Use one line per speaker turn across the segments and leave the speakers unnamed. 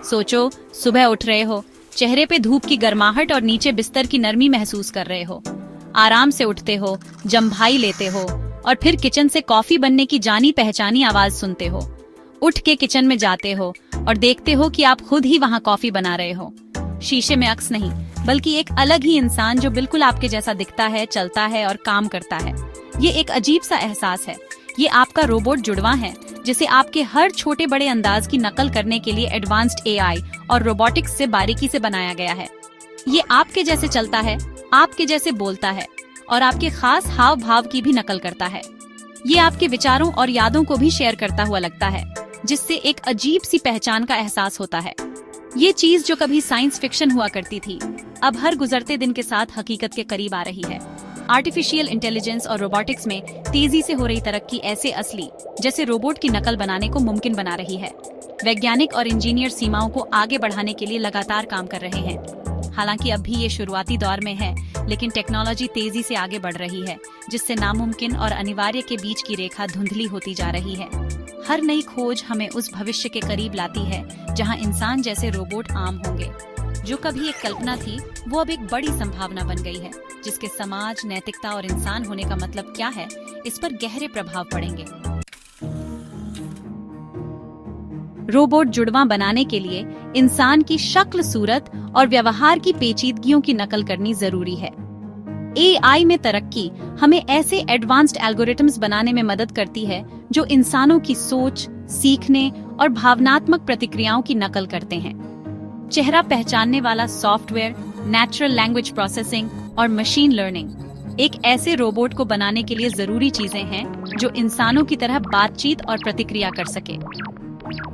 सोचो, सुबह उठ रहे हो, चेहरे पे धूप की गर्माहट और नीचे बिस्तर की नरमी महसूस कर रहे हो। आराम से उठते हो, जम्भाई लेते हो और फिर किचन से कॉफी बनने की जानी पहचानी आवाज सुनते हो। उठ के किचन में जाते हो और देखते हो कि आप खुद ही वहाँ कॉफी बना रहे हो। शीशे में अक्स नहीं, बल्कि एक अलग ही इंसान जो बिल्कुल आपके जैसा दिखता है, चलता है और काम करता है। ये एक अजीब सा एहसास है। ये आपका रोबोट जुड़वा है, जिसे आपके हर छोटे बड़े अंदाज की नकल करने के लिए एडवांस्ड एआई और रोबोटिक्स से बारीकी से बनाया गया है। ये आपके जैसे चलता है, आपके जैसे बोलता है और आपके खास हाव भाव की भी नकल करता है। ये आपके विचारों और यादों को भी शेयर करता हुआ लगता है, जिससे एक अजीब सी पहचान का एहसास होता है। ये चीज जो कभी साइंस फिक्शन हुआ करती थी, अब हर गुजरते दिन के साथ हकीकत के करीब आ रही है। आर्टिफिशियल इंटेलिजेंस और रोबोटिक्स में तेजी से हो रही तरक्की ऐसे असली जैसे रोबोट की नकल बनाने को मुमकिन बना रही है। वैज्ञानिक और इंजीनियर सीमाओं को आगे बढ़ाने के लिए लगातार काम कर रहे हैं। हालांकि अब भी ये शुरुआती दौर में है, लेकिन टेक्नोलॉजी तेजी से आगे बढ़ रही है, जिससे नामुमकिन और अनिवार्य के बीच की रेखा धुंधली होती जा रही है। हर नई खोज हमें उस भविष्य के करीब लाती है जहां इंसान जैसे रोबोट आम होंगे। जो कभी एक कल्पना थी, वो अब एक बड़ी संभावना बन गई है, जिसके समाज, नैतिकता और इंसान होने का मतलब क्या है, इस पर गहरे प्रभाव पड़ेंगे। रोबोट जुड़वा बनाने के लिए इंसान की शक्ल, सूरत और व्यवहार की पेचीदगियों की नकल करनी जरूरी है। एआई में तरक्की हमें ऐसे एडवांस्ड एल्गोरिथम्स बनाने में मदद करती है जो इंसानों की सोच, सीखने और भावनात्मक प्रतिक्रियाओं की नकल करते हैं। चेहरा पहचानने वाला सॉफ्टवेयर, नेचुरल लैंग्वेज प्रोसेसिंग और मशीन लर्निंग एक ऐसे रोबोट को बनाने के लिए जरूरी चीजें हैं जो इंसानों की तरह बातचीत और प्रतिक्रिया कर सके।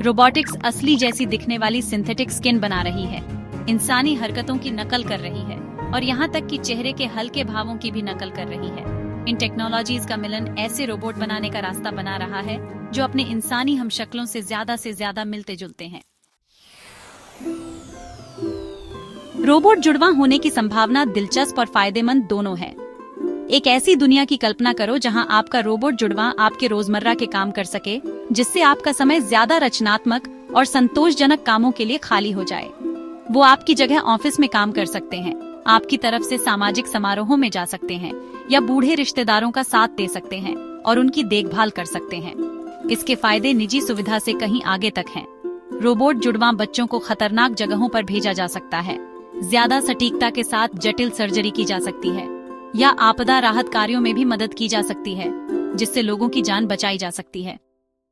रोबोटिक्स असली जैसी दिखने वाली सिंथेटिक स्किन बना रही है, इंसानी हरकतों की नकल कर रही है और यहाँ तक कि चेहरे के हल्के भावों की भी नकल कर रही है। इन टेक्नोलॉजीज का मिलन ऐसे रोबोट बनाने का रास्ता बना रहा है जो अपने इंसानी हमशक्लों से ज्यादा मिलते जुलते हैं। रोबोट जुड़वा होने की संभावना दिलचस्प और फायदेमंद दोनों है। एक ऐसी दुनिया की कल्पना करो जहां आपका रोबोट जुड़वा आपके रोजमर्रा के काम कर सके, जिससे आपका समय ज्यादा रचनात्मक और संतोषजनक कामों के लिए खाली हो जाए। वो आपकी जगह ऑफिस में काम कर सकते हैं, आपकी तरफ से सामाजिक समारोहों में जा सकते हैं या बूढ़े रिश्तेदारों का साथ दे सकते हैं और उनकी देखभाल कर सकते हैं। इसके फायदे निजी सुविधा से कहीं आगे तक हैं। रोबोट जुड़वा बच्चों को खतरनाक जगहों पर भेजा जा सकता है, ज्यादा सटीकता के साथ जटिल सर्जरी की जा सकती है या आपदा राहत कार्यों में भी मदद की जा सकती है, जिससे लोगों की जान बचाई जा सकती है।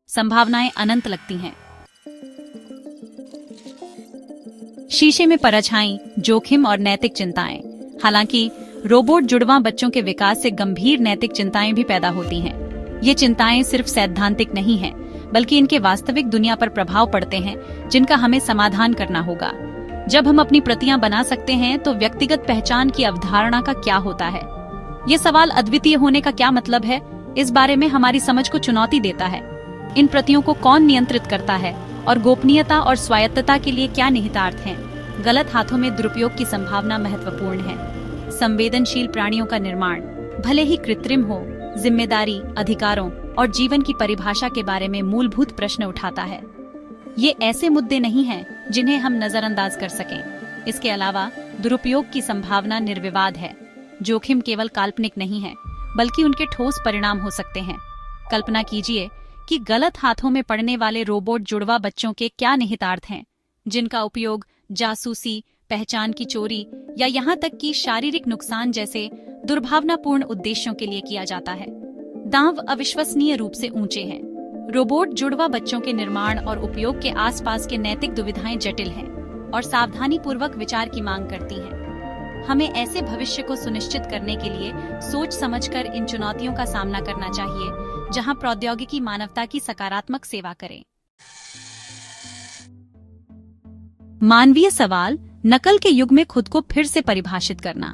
संभावनाएं अनंत लगती हैं। शीशे में परछाई, जोखिम और नैतिक चिंताएं। हालांकि रोबोट जुड़वा बच्चों के विकास से गंभीर नैतिक चिंताएं भी पैदा होती हैं। ये चिंताएं सिर्फ सैद्धांतिक नहीं हैं, बल्कि इनके वास्तविक दुनिया पर प्रभाव पड़ते हैं, जिनका हमें समाधान करना होगा। जब हम अपनी प्रतियां बना सकते हैं, तो व्यक्तिगत पहचान की अवधारणा का क्या होता है? ये सवाल अद्वितीय होने का क्या मतलब है, इस बारे में हमारी समझ को चुनौती देता है। इन प्रतियों को कौन नियंत्रित करता है और गोपनीयता और स्वायत्तता के लिए क्या निहितार्थ हैं? गलत हाथों में दुरुपयोग की संभावना महत्वपूर्ण है। संवेदनशील प्राणियों का निर्माण, भले ही कृत्रिम हो, जिम्मेदारी, अधिकारों और जीवन की परिभाषा के बारे में मूलभूत प्रश्न उठाता है। ये ऐसे मुद्दे नहीं हैं जिन्हें हम नजरअंदाज कर सकें। इसके अलावा दुरुपयोग की संभावना निर्विवाद है। जोखिम केवल काल्पनिक नहीं है, बल्कि उनके ठोस परिणाम हो सकते हैं। कल्पना कीजिए कि गलत हाथों में पड़ने वाले रोबोट जुड़वा बच्चों के क्या निहितार्थ हैं, जिनका उपयोग जासूसी, पहचान की चोरी या यहाँ तक कि शारीरिक नुकसान जैसे दुर्भावनापूर्ण उद्देश्यों के लिए किया जाता है। दांव अविश्वसनीय रूप से ऊंचे हैं। रोबोट जुड़वा बच्चों के निर्माण और उपयोग के आसपास के नैतिक दुविधाएं जटिल हैं और सावधानी पूर्वक विचार की मांग करती हैं। हमें ऐसे भविष्य को सुनिश्चित करने के लिए सोच समझकर इन चुनौतियों का सामना करना चाहिए, जहां प्रौद्योगिकी मानवता की सकारात्मक सेवा करे। मानवीय सवाल, नकल के युग में खुद को फिर से परिभाषित करना।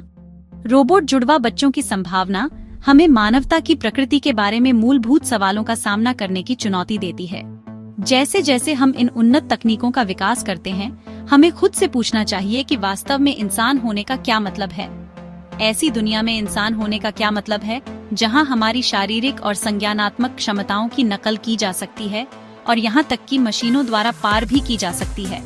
रोबोट जुड़वा बच्चों की संभावना हमें मानवता की प्रकृति के बारे में मूलभूत सवालों का सामना करने की चुनौती देती है। जैसे जैसे हम इन उन्नत तकनीकों का विकास करते हैं, हमें खुद से पूछना चाहिए कि वास्तव में इंसान होने का क्या मतलब है। ऐसी दुनिया में इंसान होने का क्या मतलब है जहां हमारी शारीरिक और संज्ञानात्मक क्षमताओं की नकल की जा सकती है और यहाँ तक कि मशीनों द्वारा पार भी की जा सकती है।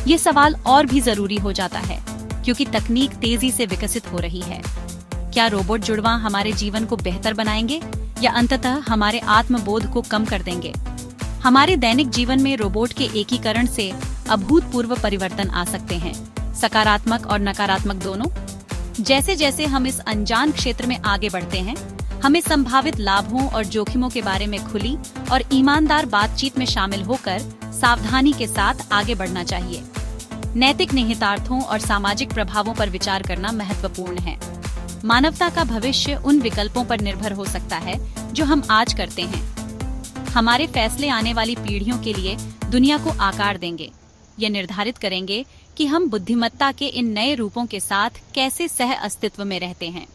ये सवाल और भी जरूरी हो जाता है क्योंकि तकनीक तेजी से विकसित हो रही है। क्या रोबोट जुड़वा हमारे जीवन को बेहतर बनाएंगे या अंततः हमारे आत्मबोध को कम कर देंगे? हमारे दैनिक जीवन में रोबोट के एकीकरण से अभूतपूर्व परिवर्तन आ सकते हैं, सकारात्मक और नकारात्मक दोनों। जैसे जैसे हम इस अनजान क्षेत्र में आगे बढ़ते हैं, हमें संभावित लाभों और जोखिमों के बारे में खुली और ईमानदार बातचीत में शामिल होकर सावधानी के साथ आगे बढ़ना चाहिए। नैतिक निहितार्थों और सामाजिक प्रभावों पर विचार करना महत्वपूर्ण है। मानवता का भविष्य उन विकल्पों पर निर्भर हो सकता है जो हम आज करते हैं। हमारे फैसले आने वाली पीढ़ियों के लिए दुनिया को आकार देंगे। ये निर्धारित करेंगे कि हम बुद्धिमत्ता के इन नए रूपों के साथ कैसे सह अस्तित्व में रहते हैं।